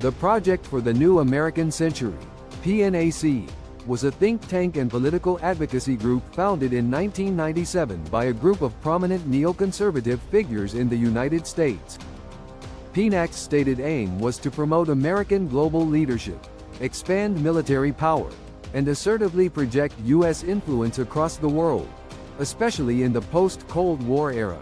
The Project for the New American Century, PNAC, was a think tank and political advocacy group founded in 1997 by a group of prominent neoconservative figures in the United States. PNAC's stated aim was to promote American global leadership, expand military power, and assertively project U.S. influence across the world, especially in the post-Cold War era.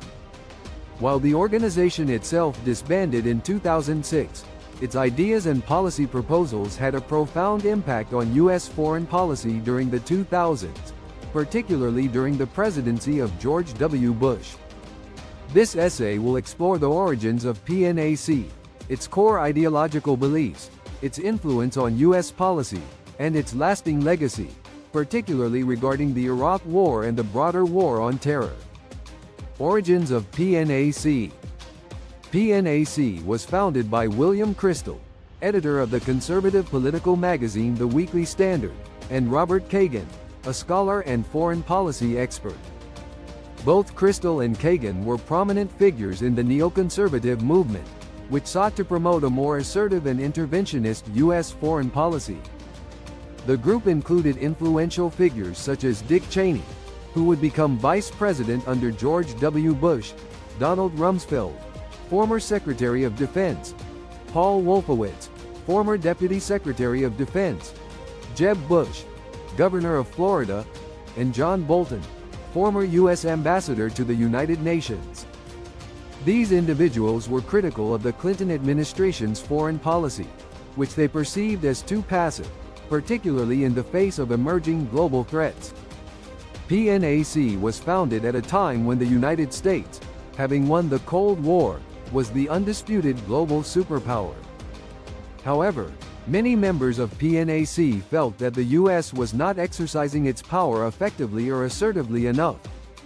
While the organization itself disbanded in 2006, its ideas and policy proposals had a profound impact on U.S. foreign policy during the 2000s, particularly during the presidency of George W. Bush. This essay will explore the origins of PNAC, its core ideological beliefs, its influence on U.S. policy, and its lasting legacy, particularly regarding the Iraq War and the broader War on Terror. Origins of PNAC. PNAC was founded by William Kristol, editor of the conservative political magazine The Weekly Standard, and Robert Kagan, a scholar and foreign policy expert. Both Kristol and Kagan were prominent figures in the neoconservative movement, which sought to promote a more assertive and interventionist U.S. foreign policy. The group included influential figures such as Dick Cheney, who would become vice president under George W. Bush, Donald Rumsfeld, former Secretary of Defense, Paul Wolfowitz, former Deputy Secretary of Defense, Jeb Bush, Governor of Florida, and John Bolton, former U.S. Ambassador to the United Nations. These individuals were critical of the Clinton administration's foreign policy, which they perceived as too passive, particularly in the face of emerging global threats. PNAC was founded at a time when the United States, having won the Cold War, was the undisputed global superpower. However, many members of PNAC felt that the U.S. was not exercising its power effectively or assertively enough,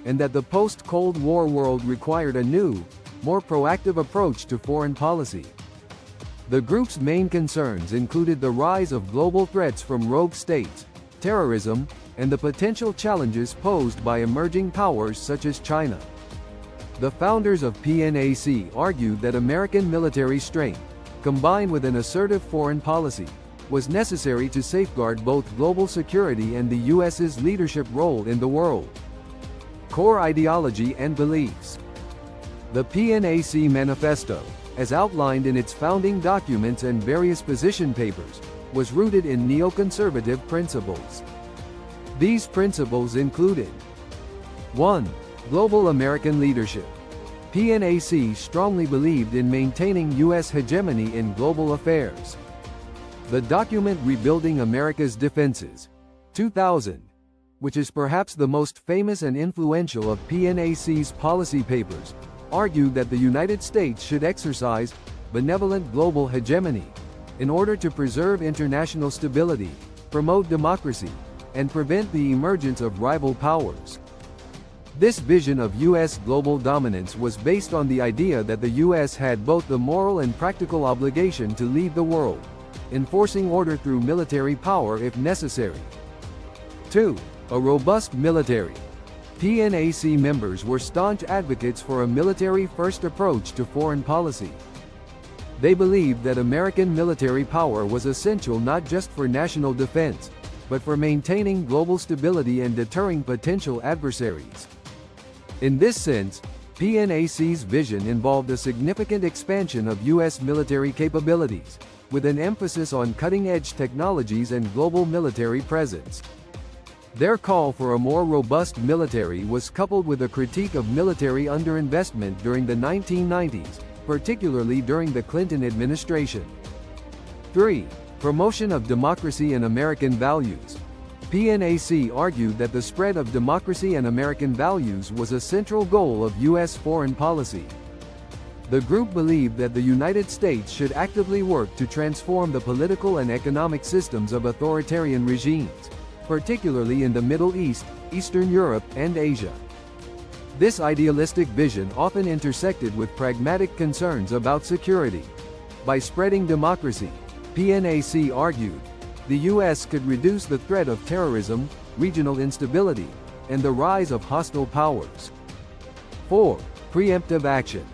and that the post-Cold War world required a new, more proactive approach to foreign policy. The group's main concerns included the rise of global threats from rogue states, terrorism, and the potential challenges posed by emerging powers such as China. The founders of PNAC argued that American military strength, combined with an assertive foreign policy, was necessary to safeguard both global security and the U.S.'s leadership role in the world. Core ideology and beliefs. The PNAC Manifesto, as outlined in its founding documents and various position papers, was rooted in neoconservative principles. These principles included: 1. Global American leadership. PNAC strongly believed in maintaining U.S. hegemony in global affairs. The document Rebuilding America's Defenses, 2000, which is perhaps the most famous and influential of PNAC's policy papers, argued that the United States should exercise benevolent global hegemony in order to preserve international stability, promote democracy, and prevent the emergence of rival powers. This vision of U.S. global dominance was based on the idea that the U.S. had both the moral and practical obligation to lead the world, enforcing order through military power if necessary. 2. A robust military. PNAC members were staunch advocates for a military-first approach to foreign policy. They believed that American military power was essential not just for national defense, but for maintaining global stability and deterring potential adversaries. In this sense, PNAC's vision involved a significant expansion of U.S. military capabilities, with an emphasis on cutting-edge technologies and global military presence. Their call for a more robust military was coupled with a critique of military underinvestment during the 1990s, particularly during the Clinton administration. 3. Promotion of democracy and American values. PNAC argued that the spread of democracy and American values was a central goal of U.S. foreign policy. The group believed that the United States should actively work to transform the political and economic systems of authoritarian regimes, particularly in the Middle East, Eastern Europe, and Asia. This idealistic vision often intersected with pragmatic concerns about security. By spreading democracy, PNAC argued, the U.S. could reduce the threat of terrorism, regional instability, and the rise of hostile powers. 4. Preemptive action.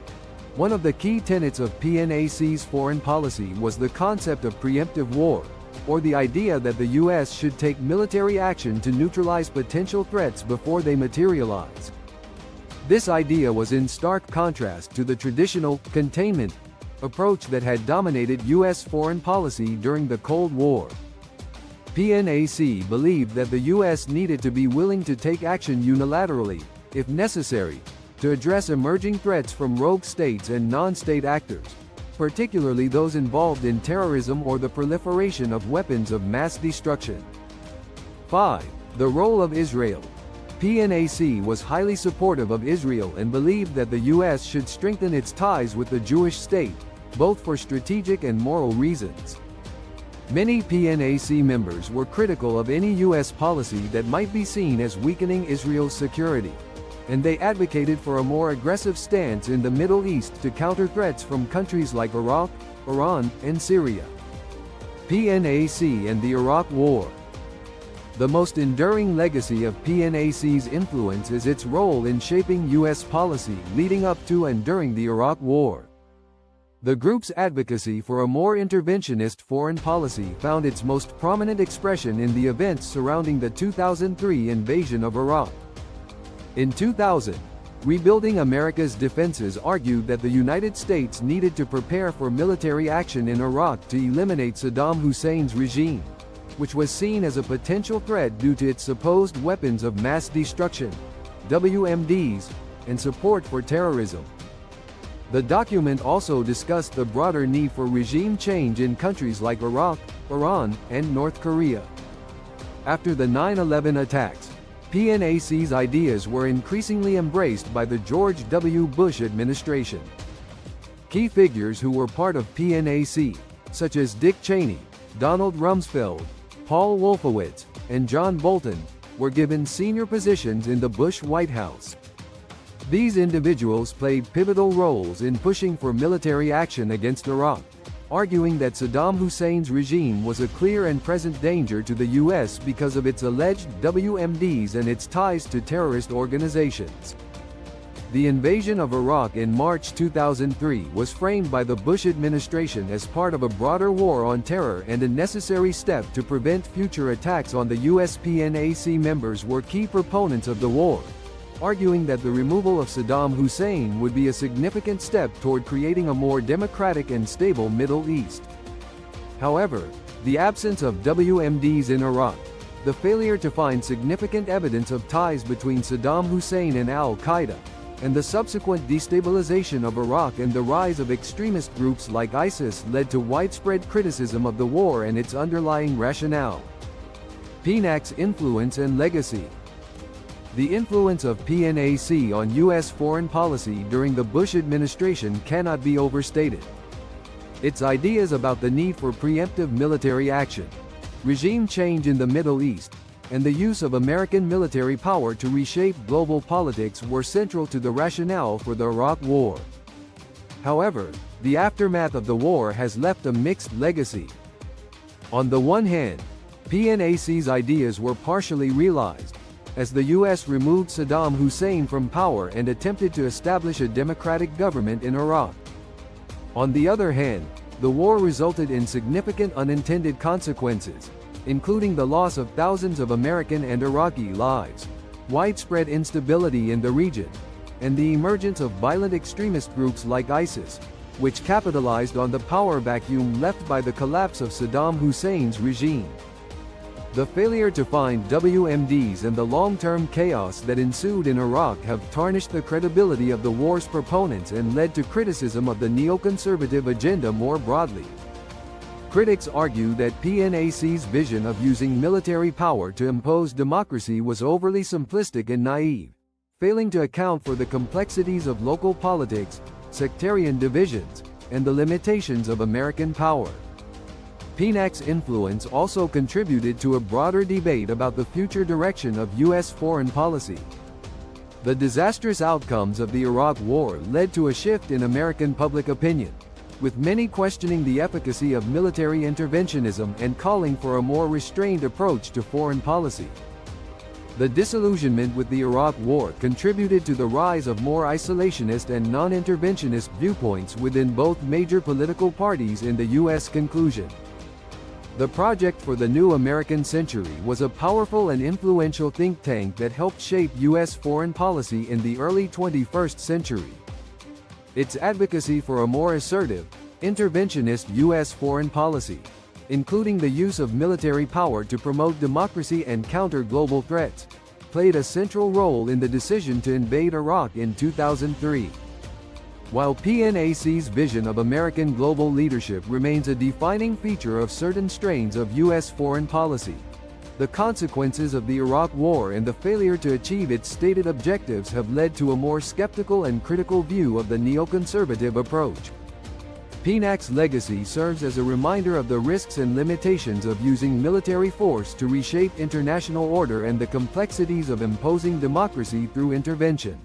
One of the key tenets of PNAC's foreign policy was the concept of preemptive war, or the idea that the U.S. should take military action to neutralize potential threats before they materialize. This idea was in stark contrast to the traditional containment approach that had dominated U.S. foreign policy during the Cold War. PNAC believed that the U.S. needed to be willing to take action unilaterally, if necessary, to address emerging threats from rogue states and non-state actors, particularly those involved in terrorism or the proliferation of weapons of mass destruction. 5. The role of Israel. PNAC was highly supportive of Israel and believed that the U.S. should strengthen its ties with the Jewish state, both for strategic and moral reasons. Many PNAC members were critical of any U.S. policy that might be seen as weakening Israel's security, and they advocated for a more aggressive stance in the Middle East to counter threats from countries like Iraq, Iran, and Syria. PNAC and the Iraq War. The most enduring legacy of PNAC's influence is its role in shaping U.S. policy leading up to and during the Iraq War. The group's advocacy for a more interventionist foreign policy found its most prominent expression in the events surrounding the 2003 invasion of Iraq. In 2000, Rebuilding America's Defenses argued that the United States needed to prepare for military action in Iraq to eliminate Saddam Hussein's regime, which was seen as a potential threat due to its supposed weapons of mass destruction, WMDs, and support for terrorism. The document also discussed the broader need for regime change in countries like Iraq, Iran, and North Korea. After the 9/11 attacks, PNAC's ideas were increasingly embraced by the George W. Bush administration. Key figures who were part of PNAC, such as Dick Cheney, Donald Rumsfeld, Paul Wolfowitz, and John Bolton, were given senior positions in the Bush White House. These individuals played pivotal roles in pushing for military action against Iraq, arguing that Saddam Hussein's regime was a clear and present danger to the U.S. because of its alleged WMDs and its ties to terrorist organizations. The invasion of Iraq in March 2003 was framed by the Bush administration as part of a broader war on terror and a necessary step to prevent future attacks on the U.S. PNAC members were key proponents of the war, arguing that the removal of Saddam Hussein would be a significant step toward creating a more democratic and stable Middle East. However, the absence of WMDs in Iraq, the failure to find significant evidence of ties between Saddam Hussein and al-Qaeda, and the subsequent destabilization of Iraq and the rise of extremist groups like ISIS led to widespread criticism of the war and its underlying rationale. PNAC's influence and legacy. The influence of PNAC on U.S. foreign policy during the Bush administration cannot be overstated. Its ideas about the need for preemptive military action, regime change in the Middle East, and the use of American military power to reshape global politics were central to the rationale for the Iraq War. However, the aftermath of the war has left a mixed legacy. On the one hand, PNAC's ideas were partially realized, as the U.S. removed Saddam Hussein from power and attempted to establish a democratic government in Iraq. On the other hand, the war resulted in significant unintended consequences, including the loss of thousands of American and Iraqi lives, widespread instability in the region, and the emergence of violent extremist groups like ISIS, which capitalized on the power vacuum left by the collapse of Saddam Hussein's regime. The failure to find WMDs and the long-term chaos that ensued in Iraq have tarnished the credibility of the war's proponents and led to criticism of the neoconservative agenda more broadly. Critics argue that PNAC's vision of using military power to impose democracy was overly simplistic and naive, failing to account for the complexities of local politics, sectarian divisions, and the limitations of American power. PNAC's influence also contributed to a broader debate about the future direction of U.S. foreign policy. The disastrous outcomes of the Iraq War led to a shift in American public opinion, with many questioning the efficacy of military interventionism and calling for a more restrained approach to foreign policy. The disillusionment with the Iraq War contributed to the rise of more isolationist and non-interventionist viewpoints within both major political parties in the U.S. conclusion. The Project for the New American Century was a powerful and influential think tank that helped shape U.S. foreign policy in the early 21st century. Its advocacy for a more assertive, interventionist U.S. foreign policy, including the use of military power to promote democracy and counter global threats, played a central role in the decision to invade Iraq in 2003. While PNAC's vision of American global leadership remains a defining feature of certain strains of U.S. foreign policy, the consequences of the Iraq War and the failure to achieve its stated objectives have led to a more skeptical and critical view of the neoconservative approach. PNAC's legacy serves as a reminder of the risks and limitations of using military force to reshape international order and the complexities of imposing democracy through intervention.